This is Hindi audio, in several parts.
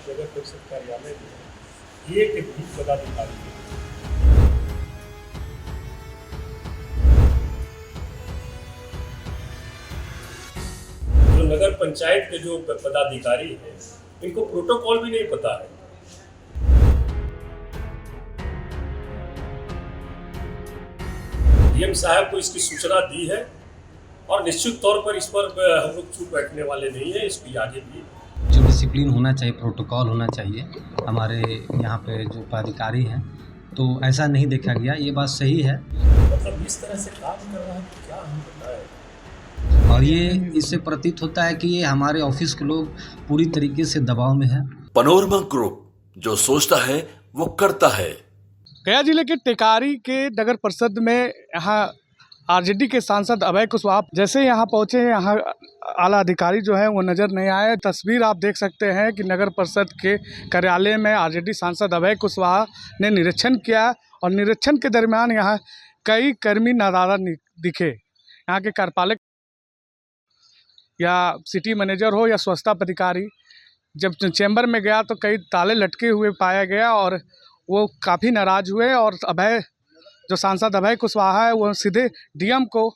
नगर परिषद कार्यालय में एक भी पदाधिकारी नहीं। जो नगर पंचायत के जो पदाधिकारी हैं, इनको प्रोटोकॉल भी नहीं पता है। डीएम साहब को इसकी सूचना दी है और निश्चित तौर पर इस पर हम लोग चुप बैठने वाले नहीं है। इसकी आगे भी जो डिसिप्लिन होना चाहिए, प्रोटोकॉल होना चाहिए हमारे यहाँ पे जो पदाधिकारी हैं, तो ऐसा नहीं देखा गया। ये बात सही है। मतलब इस तरह से काम कर रहा है तो क्या हम बताएं। और ये इससे प्रतीत होता है कि ये हमारे ऑफिस के लोग पूरी तरीके से दबाव में है। पनोरमा ग्रुप, जो सोचता है वो करता है। गया जिले के टेकारी के नगर परिषद में यहाँ आरजेडी के सांसद अभय कुशवाहा जैसे यहाँ पहुँचे, यहाँ आला अधिकारी जो है वो नज़र नहीं आए। तस्वीर आप देख सकते हैं कि नगर परिषद के कार्यालय में आरजेडी सांसद अभय कुशवाहा ने निरीक्षण किया और निरीक्षण के दरमियान यहाँ कई कर्मी नादारा दिखे। यहाँ के कार्यपालक या सिटी मैनेजर हो या स्वच्छता पदाधिकारी, जब चैम्बर में गया तो कई ताले लटके हुए पाया गया और वो काफ़ी नाराज़ हुए। और जो सांसद अभय कुशवाहा है वो सीधे डीएम को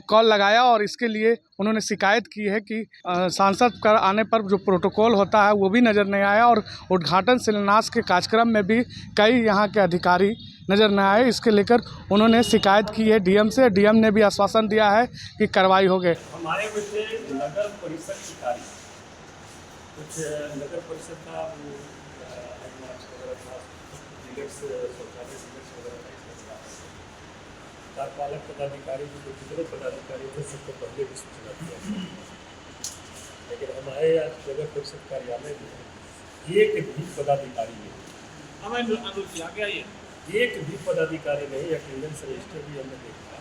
कॉल लगाया और इसके लिए उन्होंने शिकायत की है कि सांसद कर आने पर जो प्रोटोकॉल होता है वो भी नज़र नहीं आया और उद्घाटन शिलान्यास के कार्यक्रम में भी कई यहाँ के अधिकारी नज़र नहीं आए। इसके लेकर उन्होंने शिकायत की है डीएम से। डीएम ने भी आश्वासन दिया है कि कार्रवाई हो गई। हमारे में से नगर परिषद की कार्य कुछ नगर परिषद का कार्यपालक पदाधिकारी जो दूसरे पदाधिकारी थे सबको पहले भी सूचना दिया, लेकिन हमारे आज नगर परिषद कार्यालय में एक भी पदाधिकारी नहीं। एक भी पदाधिकारी नहीं। अटेंडेंस रजिस्टर भी हमने देखा।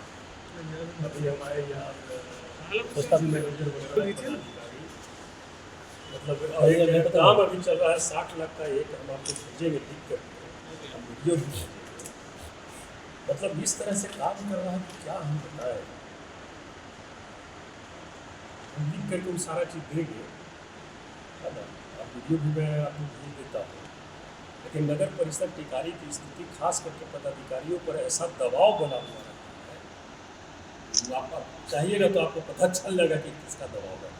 अभी हमारे यहाँ स्वच्छता मैनेजर मतलब काम अभी चल रहा है 60 लाख का एक हम आपको भेजेंगे ठीक करके, हम वीडियो भी। मतलब इस तरह से काम कर रहा है तो क्या हम बताएं। हम लिख करके वो सारा चीज़ देंगे, है ना। अब वीडियो भी मैं आपको भेज देता हूँ। लेकिन नगर परिषद टिकारी की स्थिति खास करके पदाधिकारियों पर ऐसा दबाव बना हुआ है, आप चाहिएगा तो आपको पता चल जाएगा कि किसका दबाव है।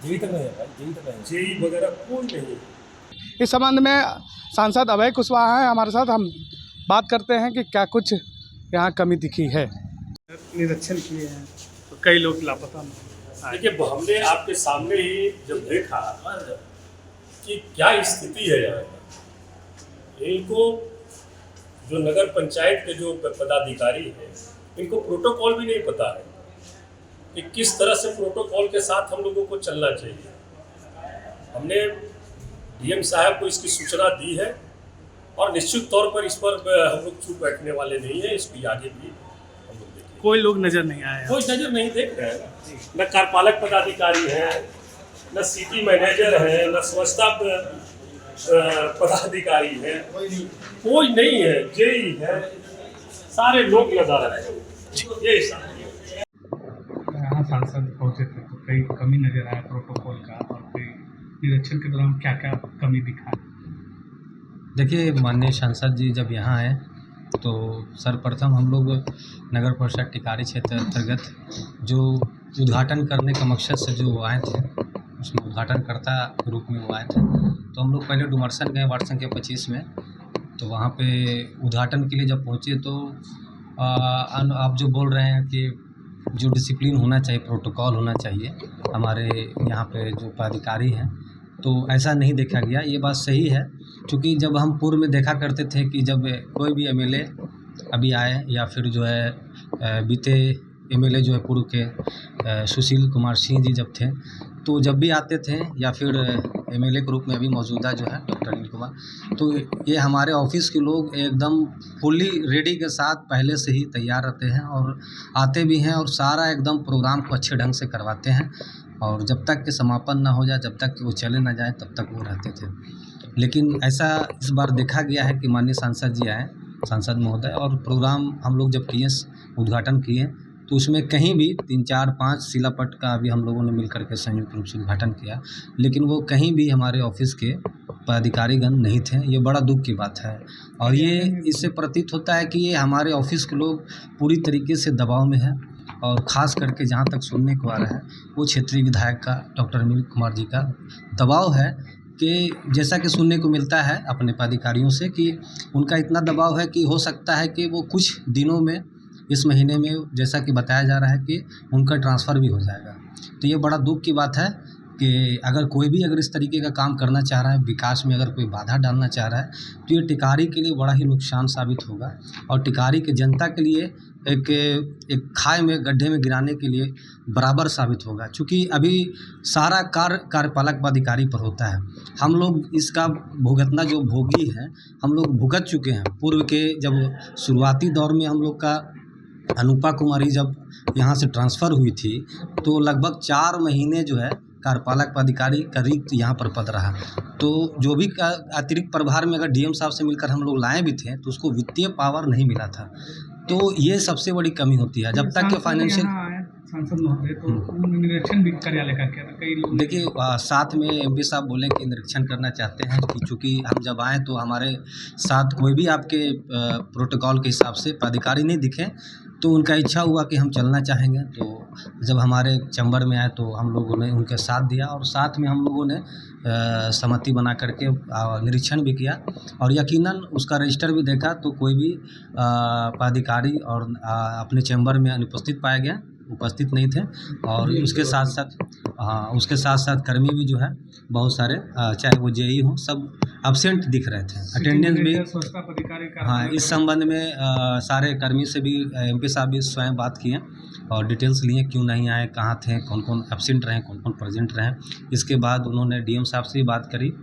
जेई तक नहीं है भाई, जेई तक नहीं, जेई वगैरह कोई नहीं है। इस संबंध में सांसद अभय कुशवाहा हैं हमारे साथ, हम बात करते हैं कि क्या कुछ यहाँ कमी दिखी है। निरीक्षण किए हैं तो कई लोग लापता हैं। देखिए, हमने आपके सामने ही जब देखा कि क्या स्थिति है यहाँ, इनको जो नगर पंचायत के जो पदाधिकारी हैं, इनको प्रोटोकॉल भी नहीं पता है कि किस तरह से प्रोटोकॉल के साथ हम लोगों को चलना चाहिए। हमने डीएम साहब को इसकी सूचना दी है और निश्चित तौर पर इस पर हम लोग चुप बैठने वाले नहीं है। इसकी आगे भी हम लोग देखेंगे। कोई लोग नज़र नहीं आए, कोई नज़र नहीं देख रहे हैं। न कार्यपालक पदाधिकारी हैं, न सिटी मैनेजर है, न स्वच्छता पदाधिकारी है, कोई नहीं है। जेई है, सारे लोग नजर आ रहे हैं। ये यहाँ सांसद पहुँचे थे तो कई कमी नज़र आया प्रोटोकॉल का, और कोई निरीक्षण के दौरान क्या क्या कमी दिखा। देखिए, माननीय सांसद जी जब यहाँ आए तो सर्वप्रथम हम लोग नगर परिषद टिकारी क्षेत्र अंतर्गत जो उद्घाटन करने का मकसद से जो आए थे, उसमें उद्घाटनकर्ता के रूप में वो आए थे। तो हम लोग पहले डुमरसन गए वार्ड संख्या 25 में। तो वहाँ पे उद्घाटन के लिए जब पहुँचे तो आप जो बोल रहे हैं कि जो डिसिप्लिन होना चाहिए, प्रोटोकॉल होना चाहिए हमारे यहाँ पे जो पदाधिकारी हैं, तो ऐसा नहीं देखा गया। ये बात सही है, क्योंकि जब हम पूर्व में देखा करते थे कि जब कोई भी एमएलए अभी आए या फिर जो है बीते एमएलए जो है पूर्व के सुशील कुमार सिंह जी जब थे, तो जब भी आते थे या फिर एमएलए के रूप में अभी मौजूदा जो है डॉक्टर अनिल कुमार, तो ये हमारे ऑफिस के लोग एकदम फुल्ली रेडी के साथ पहले से ही तैयार रहते हैं और आते भी हैं और सारा एकदम प्रोग्राम को अच्छे ढंग से करवाते हैं। और जब तक कि समापन ना हो जाए, जब तक कि वो चले ना जाए, तब तक वो रहते थे। लेकिन ऐसा इस बार देखा गया है कि माननीय सांसद जी आए, सांसद महोदय, और प्रोग्राम हम लोग जब किए, उद्घाटन किए, तो तो उसमें कहीं भी 3, 4, 5 शिलापट का भी हम लोगों ने मिल कर के संयुक्त रूप से उद्घाटन किया, लेकिन वो कहीं भी हमारे ऑफिस के पदाधिकारीगण नहीं थे। ये बड़ा दुख की बात है और ये इससे प्रतीत होता है कि ये हमारे ऑफिस के लोग पूरी तरीके से दबाव में हैं और ख़ास करके जहाँ तक सुनने को आ रहा है वो क्षेत्रीय विधायक का डॉक्टर अनिल कुमार जी का दबाव है कि जैसा कि सुनने को मिलता है अपने पदाधिकारियों से कि उनका इतना दबाव है कि हो सकता है कि वो कुछ दिनों में इस महीने में जैसा कि बताया जा रहा है कि उनका ट्रांसफ़र भी हो जाएगा। तो ये बड़ा दुख की बात है कि अगर इस तरीके का काम करना चाह रहा है, विकास में अगर कोई बाधा डालना चाह रहा है, तो ये टिकारी के लिए बड़ा ही नुकसान साबित होगा और टिकारी के जनता के लिए एक खाई में गड्ढे में गिराने के लिए बराबर साबित होगा। चूँकि अभी सारा कार्यपालक पदाधिकारी पर होता है। हम लोग इसका भुगतना जो भोगी हैं, हम लोग भुगत चुके हैं। पूर्व के जब शुरुआती दौर में हम लोग का अनुपा कुमारी जब यहाँ से ट्रांसफ़र हुई थी तो लगभग 4 महीने जो है कार्यपालक पदाधिकारी का रिक्त यहाँ पर पद रहा। तो जो भी अतिरिक्त प्रभार में अगर डीएम साहब से मिलकर हम लोग लाए भी थे तो उसको वित्तीय पावर नहीं मिला था। तो ये सबसे बड़ी कमी होती है। जब तक कि फाइनेंशियल सांसद महोदय तो निरीक्षण भी कार्यालय का किया कई लोग देखिए साथ में एमपी साहब बोले कि निरीक्षण करना चाहते हैं कि चूँकि हम जब आए तो हमारे साथ कोई भी आपके प्रोटोकॉल के हिसाब से पदाधिकारी नहीं दिखे, तो उनका इच्छा हुआ कि हम चलना चाहेंगे। तो जब हमारे चैम्बर में आए तो हम लोगों ने उनके साथ दिया और साथ में हम लोगों ने सहमति बना करके निरीक्षण भी किया और यकीनन उसका रजिस्टर भी देखा तो कोई भी पदाधिकारी और अपने चैम्बर में अनुपस्थित पाया गया, उपस्थित नहीं थे। और उसके साथ साथ कर्मी भी जो है बहुत सारे चाहे वो जेई हों सब एब्सेंट दिख रहे थे। अटेंडेंस भी हाँ, इस संबंध में सारे कर्मी से भी एमपी साहब भी स्वयं बात किए और डिटेल्स लिए क्यों नहीं आए, कहाँ थे, कौन कौन एब्सेंट रहे, कौन कौन प्रेजेंट रहे। इसके बाद उन्होंने डीएम साहब से भी बात करी।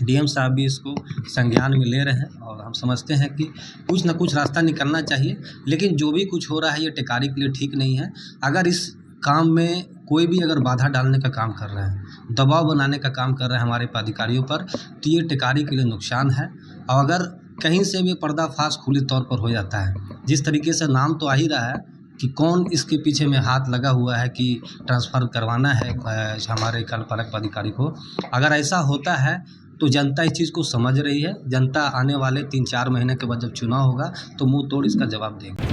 डीएम साहब भी इसको संज्ञान में ले रहे हैं और हम समझते हैं कि कुछ ना कुछ रास्ता निकलना चाहिए। लेकिन जो भी कुछ हो रहा है ये टिकारी के लिए ठीक नहीं है। अगर इस काम में कोई भी अगर बाधा डालने का काम कर रहे हैं, दबाव बनाने का काम कर रहे हैं हमारे पदाधिकारियों पर, तो ये टिकारी के लिए नुकसान है। और अगर कहीं से भी पर्दाफाश खुले तौर पर हो जाता है, जिस तरीके से नाम तो आ ही रहा है कि कौन इसके पीछे में हाथ लगा हुआ है कि ट्रांसफ़र करवाना है हमारे कार्यपालक पदाधिकारी को, अगर ऐसा होता है तो जनता इस चीज़ को समझ रही है। जनता आने वाले 3-4 महीने के बाद जब चुनाव होगा तो मुंह तोड़ इसका जवाब देगी।